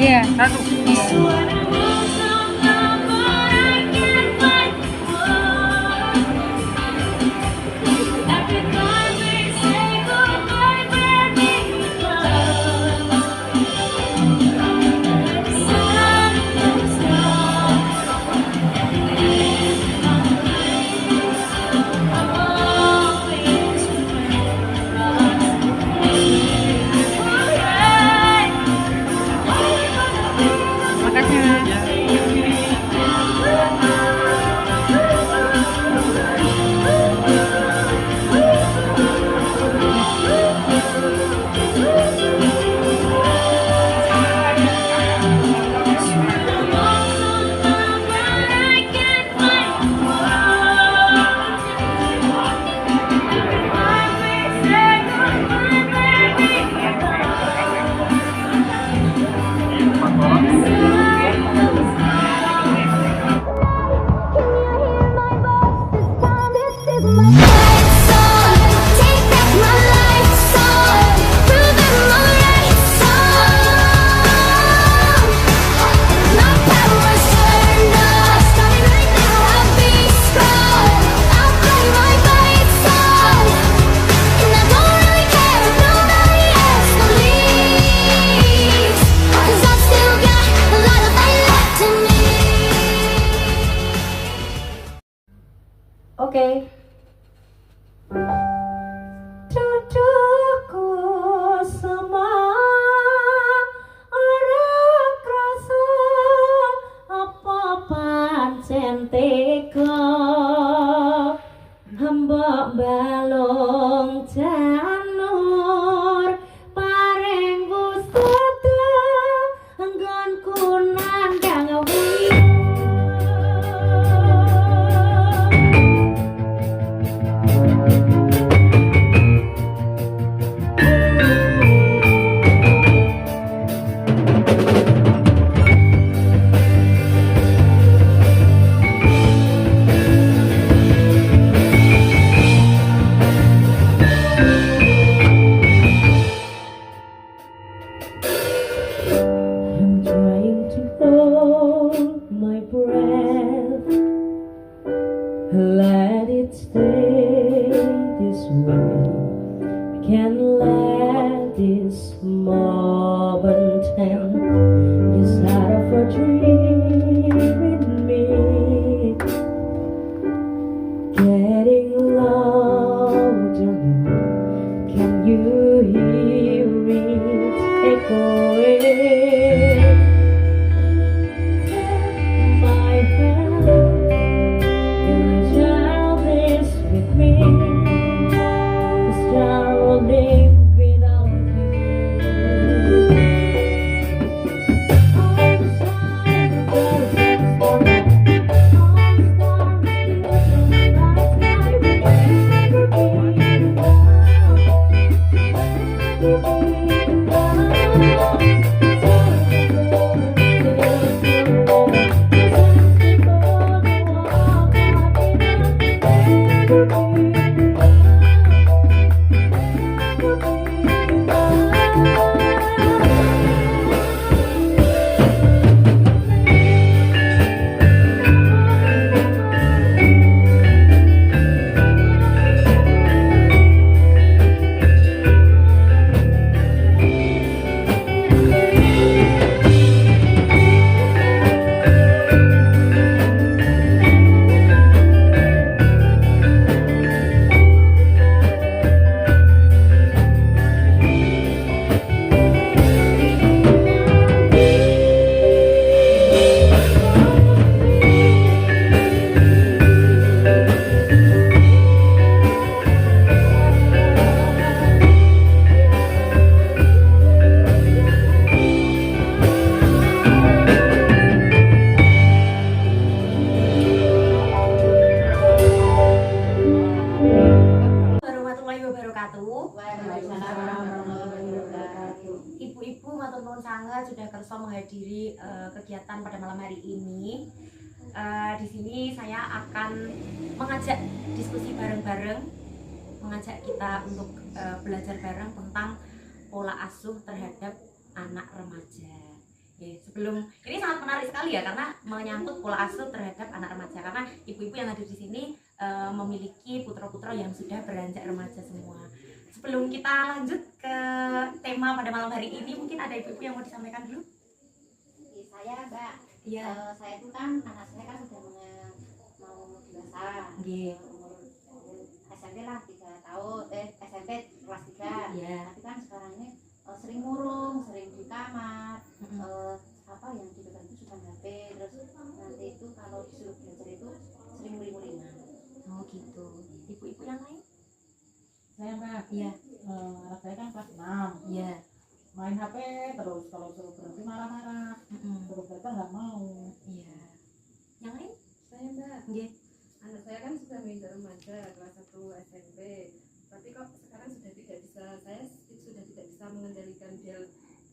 Iya. Satu. Oke. Cucuku semua orang krasa apa pancen tega hamba balung janur paring wusada anggonku nandang I'm trying to kersa menghadiri kegiatan pada malam hari ini. Di sini saya akan mengajak diskusi bareng-bareng, mengajak kita untuk belajar bareng tentang pola asuh terhadap anak remaja. Sebelum ini sangat menarik sekali ya, karena menyangkut pola asuh terhadap anak remaja, karena ibu-ibu yang hadir di sini memiliki putra-putra yang sudah beranjak remaja semua. Sebelum kita lanjut ke tema pada malam hari ini, mungkin ada ibu-ibu yang mau disampaikan dulu. Saya Mbak, saya itu kan anak saya kan sudah mau dewasa, umur SMP lah 3 tahun, SMP kelas 3. Tapi kan sekarang ini sering murung, sering di kamar, apa yang dipegang itu sudah HP, terus nanti itu kalau disuruh belajar itu sering muling-mulingan. Oh gitu. Ibu-ibu yang lain? Saya Mbak, anak saya kan kelas 6. Main HP terus, kalau suruh berhenti marah-marah, suruh belajar nggak mau. Yang lain? Saya Mbak, anak saya kan sudah menginjak remaja kelas 1 SMP, tapi kok sekarang sudah tidak bisa, saya sudah tidak bisa mengendalikan dia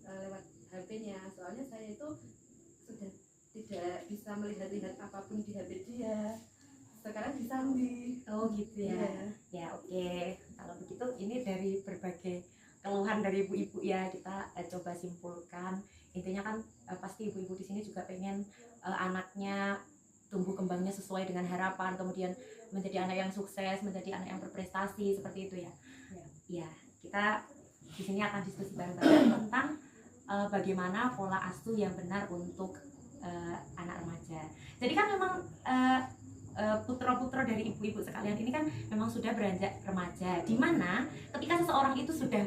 lewat HP-nya, soalnya saya itu sudah tidak bisa melihat-lihat apapun di HP dia. Sekarang disambi. Oh gitu ya. Ya oke. Kalau begitu ini dari berbagai keluhan dari ibu-ibu ya, kita coba simpulkan. Intinya kan pasti ibu-ibu di sini juga pengen anaknya tumbuh kembangnya sesuai dengan harapan, kemudian menjadi anak yang sukses, menjadi anak yang berprestasi, seperti itu ya. Ya, kita di sini akan diskusi bareng-bareng tentang bagaimana pola asuh yang benar untuk anak remaja. Jadi kan memang putra-putra dari ibu-ibu sekalian ini kan memang sudah beranjak remaja, di mana ketika seseorang itu sudah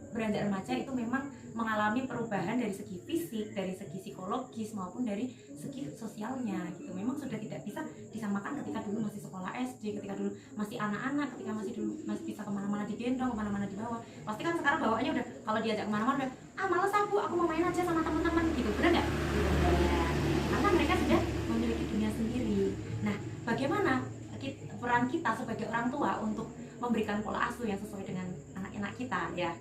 beranjak remaja itu memang mengalami perubahan dari segi fisik, dari segi psikologis maupun dari segi sosialnya gitu. Memang sudah tidak bisa disamakan ketika dulu masih sekolah SD, ketika dulu masih anak-anak, ketika masih bisa kemana-mana digendong, kemana-mana dibawa. Pasti kan sekarang bawaannya udah, kalau diajak kemana-mana udah, males aku mau main aja sama teman-teman gitu, bener nggak? Karena mereka sudah memiliki dunia sendiri. Nah, bagaimana peran kita sebagai orang tua untuk memberikan pola asuh yang sesuai dengan anak-anak kita ya?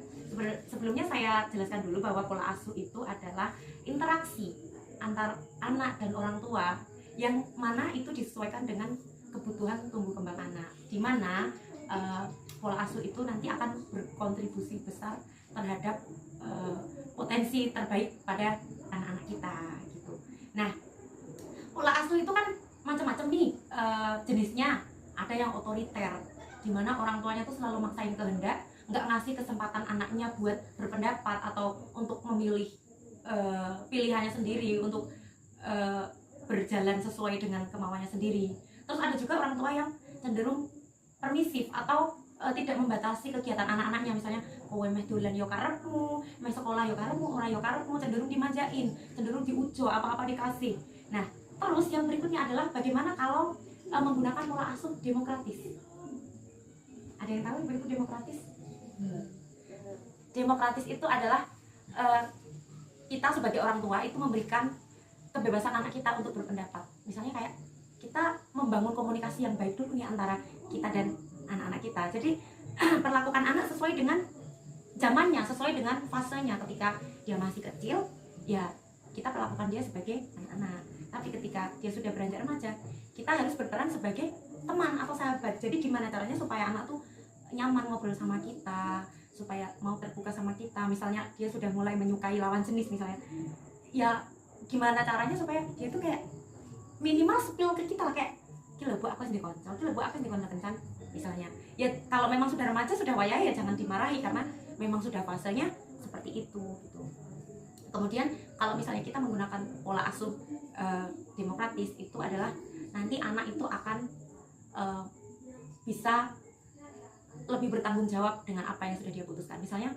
Sebelumnya saya jelaskan dulu bahwa pola asuh itu adalah interaksi antar anak dan orang tua yang mana itu disesuaikan dengan kebutuhan tumbuh kembang anak, di mana pola asuh itu nanti akan berkontribusi besar terhadap potensi terbaik pada anak-anak kita gitu. Nah, pola asuh itu kan macam-macam nih jenisnya. Ada yang otoriter, di mana orang tuanya tuh selalu maksain kehendak, nggak ngasih kesempatan anaknya buat berpendapat atau untuk memilih pilihannya sendiri, untuk berjalan sesuai dengan kemauannya sendiri. Terus ada juga orang tua yang cenderung permisif atau tidak membatasi kegiatan anak-anaknya, misalnya kowe meh dolan yo karepmu, meh sekolah yo karepmu, ora yo karepmu, cenderung dimanjain, cenderung diujo, apa-apa dikasih. Nah, terus yang berikutnya adalah bagaimana kalau menggunakan pola asuh demokratis. Ada yang tahu berikut demokratis? Demokratis itu adalah kita sebagai orang tua itu memberikan kebebasan anak kita untuk berpendapat. Misalnya kayak kita membangun komunikasi yang baik dulu nih antara kita dan anak-anak kita. Jadi perlakukan anak sesuai dengan zamannya, sesuai dengan fasenya. Ketika dia masih kecil, ya kita perlakukan dia sebagai anak-anak. Tapi ketika dia sudah beranjak remaja, kita harus berperan sebagai teman atau sahabat. Jadi gimana caranya supaya anak tuh nyaman ngobrol sama kita, supaya mau terbuka sama kita. Misalnya dia sudah mulai menyukai lawan jenis misalnya, ya gimana caranya supaya dia tuh kayak minimal spill ke kita lah, kayak gila bu aku sendiri koncol, gila bu aku sendiri koncol kencan misalnya. Ya kalau memang sudah remaja, sudah wayah ya jangan dimarahi, karena memang sudah fasenya seperti itu gitu. Kemudian kalau misalnya kita menggunakan pola asuh demokratis, itu adalah nanti anak itu akan bisa lebih bertanggung jawab dengan apa yang sudah dia putuskan. Misalnya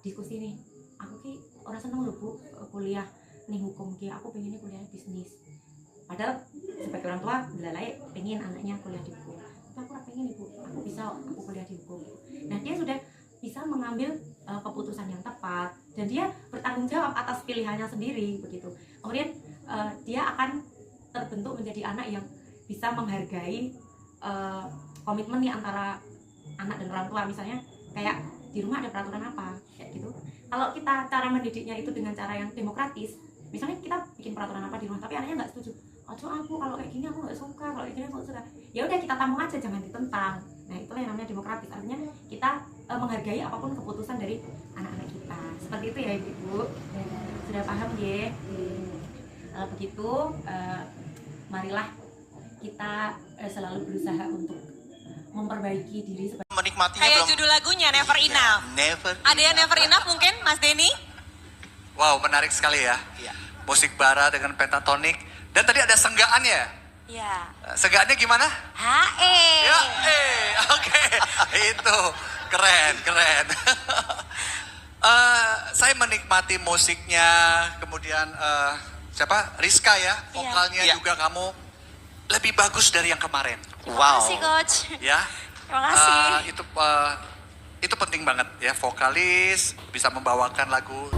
diskusi nih, aku ki orang seneng loh bu kuliah nih hukum ki, aku pengennya kuliah bisnis. Padahal sebagai orang tua belalai pengen anaknya kuliah di hukum, tapi aku pengen ibu, aku bisa aku kuliah di hukum. Nah dia sudah bisa mengambil keputusan yang tepat dan dia bertanggung jawab atas pilihannya sendiri begitu. Kemudian dia akan terbentuk menjadi anak yang bisa menghargai komitmen nih antara anak dan orang tua. Misalnya kayak di rumah ada peraturan apa kayak gitu, Kalau kita cara mendidiknya itu dengan cara yang demokratis, misalnya kita bikin peraturan apa di rumah tapi anaknya nggak setuju, ojo aku kalau kayak gini aku nggak suka, kalau kayak gini aku nggak suka, ya udah kita tampung aja, jangan ditentang. Nah itulah yang namanya demokratis, artinya kita menghargai apapun keputusan dari anak-anak kita. Seperti itu ya ibu. Sudah paham ya? Begitu, marilah kita selalu berusaha untuk memperbaiki diri sebagai Menikmatinya Kayak belum. judul lagunya Never Enough. Never. Ada yang Never Enough mungkin Mas Denny? Wow, menarik sekali ya. Musik bara dengan pentatonik. Dan tadi ada senggaannya. Iya. Senggaannya gimana? HE. Ya, oke. Itu keren. Saya menikmati musiknya, kemudian siapa? Rizka ya, vokalnya juga kamu lebih bagus dari yang kemarin. Terima kasih Coach. Ya. Terima kasih. Itu penting banget ya, vokalis bisa membawakan lagu